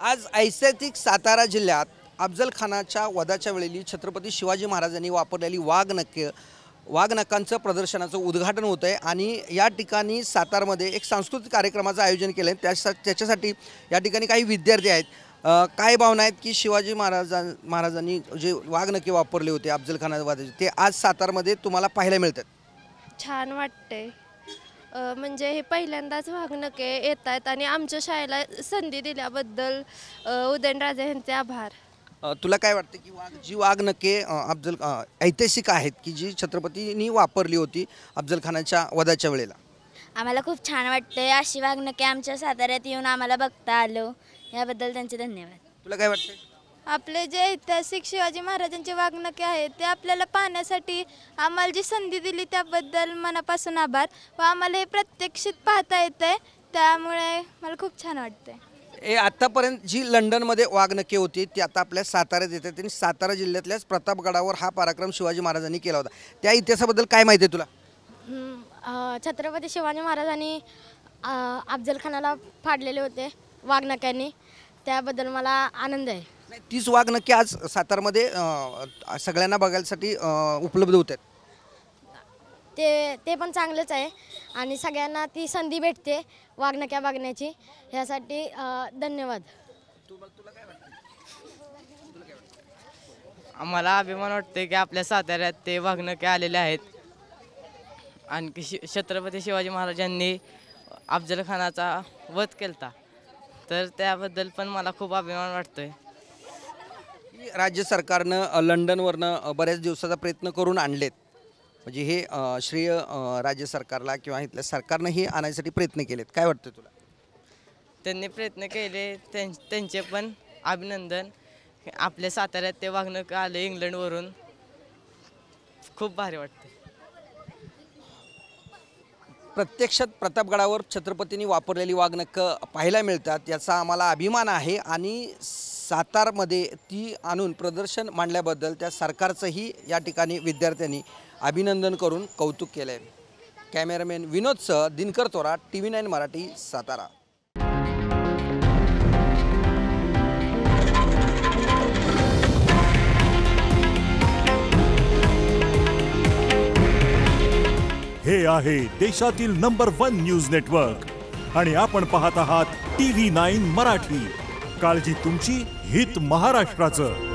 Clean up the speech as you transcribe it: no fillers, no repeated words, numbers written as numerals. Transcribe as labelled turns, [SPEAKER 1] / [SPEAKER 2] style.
[SPEAKER 1] आज ऐतिहासिक सातारा जिल्ह्यात अफजल खानाच्या वधाच्या वेळी छत्रपती शिवाजी महाराजांनी वापरलेली वाघनखांचं प्रदर्शनाचं उद्घाटन होतं आहे आणि या ठिकाणी सातारमध्ये एक सांस्कृतिक कार्यक्रमाचं आयोजन केलं आहे। त्याच्यासाठी या ठिकाणी काही विद्यार्थी आहेत। काय भावना आहेत की शिवाजी महाराजांनी जे वाघनखे वापरले होते अफजल खानाच्या वधाचे ते आज सातारमध्ये तुम्हाला पाहायला मिळतात?
[SPEAKER 2] छान वाटते। म्हणजे हे पहिल्यांदाच वाघनखे येत आहेत आणि आमच्या शाळेला संधी दिल्याबद्दल उदयनराजे यांचे आभार।
[SPEAKER 1] तुला काय वाटतं की जी वाघनखे ऐतिहासिक आहेत की जी छत्रपतींनी वापरली होती अफजल खानाच्या वधाच्या वेळेला?
[SPEAKER 3] आम्हाला खूप छान वाटते। अशी वाघनखे आमच्या साताऱ्यात येऊन आम्हाला बघता आलो, याबद्दल त्यांचे धन्यवाद।
[SPEAKER 1] तुला काय वाटतं?
[SPEAKER 2] आपले जे ऐतिहासिक शिवाजी महाराजांचे वाघनखे आहेत ते आपल्याला पाहण्यासाठी आम्हाला जी संधी दिली त्याबद्दल मनापासून आभार व आम्हाला हे प्रत्यक्षित पाहता येते, त्यामुळे मला खूप छान वाटते।
[SPEAKER 1] आतापर्यंत जी लंडनमध्ये वाघनखे होती ती आता आपल्या साताऱ्यात येतात आणि सातारा जिल्ह्यातल्याच प्रतापगडावर हा पराक्रम शिवाजी महाराजांनी केला होता। त्या इतिहासाबद्दल काय माहिती आहे तुला?
[SPEAKER 2] छत्रपती शिवाजी महाराजांनी अफजल खानाला फाडलेले होते वाघनख्यांनी, त्याबद्दल मला आनंद आहे।
[SPEAKER 1] तीच वाघनखे आज सातारमध्ये सगळ्यांना बघायसाठी उपलब्ध होत आहेत।
[SPEAKER 2] ते पण चांगलंच आहे आणि सगळ्यांना ती संधी भेटते वाघनख्या बघण्याची, यासाठी धन्यवाद।
[SPEAKER 4] आम्हाला अभिमान वाटते की आपल्या साताऱ्यात ते वाघनखे आलेले आहेत आणि छत्रपती शिवाजी महाराजांनी अफजल खानाचा वध केला, तर त्याबद्दल पण मला खूप अभिमान वाटतोय।
[SPEAKER 1] राज्य सरकारनं लंडनवरनं बऱ्याच दिवसाचा प्रयत्न करून आणलेत, म्हणजे हे श्रेय राज्य सरकारला किंवा इथल्या सरकारनंही आणायसाठी प्रयत्न केलेत। काय वाटतं तुला?
[SPEAKER 4] त्यांनी प्रयत्न केले, त्यांचे पण अभिनंदन। आपल्या साताऱ्यात ते वाघनखे आले इंग्लंडवरून, खूप भारी वाटते।
[SPEAKER 1] प्रत्यक्षात प्रतापगडावर छत्रपतींनी वापरलेली वाघनखं पाहायला मिळतात, याचा आम्हाला अभिमान आहे आणि सातारमध्ये ती आणून प्रदर्शन मांडल्याबद्दल त्या सरकारचंही या ठिकाणी विद्यार्थ्यांनी अभिनंदन करून कौतुक केलं आहे। कॅमेरामॅन विनोदसह दिनकर तोरा, TV9 मराठी, सातारा।
[SPEAKER 5] हे आहे देशातील नंबर 1 न्यूज नेटवर्क आणि आपण पाहत आहात TV9 मराठी। काळजी तुमची, हित महाराष्ट्राचं।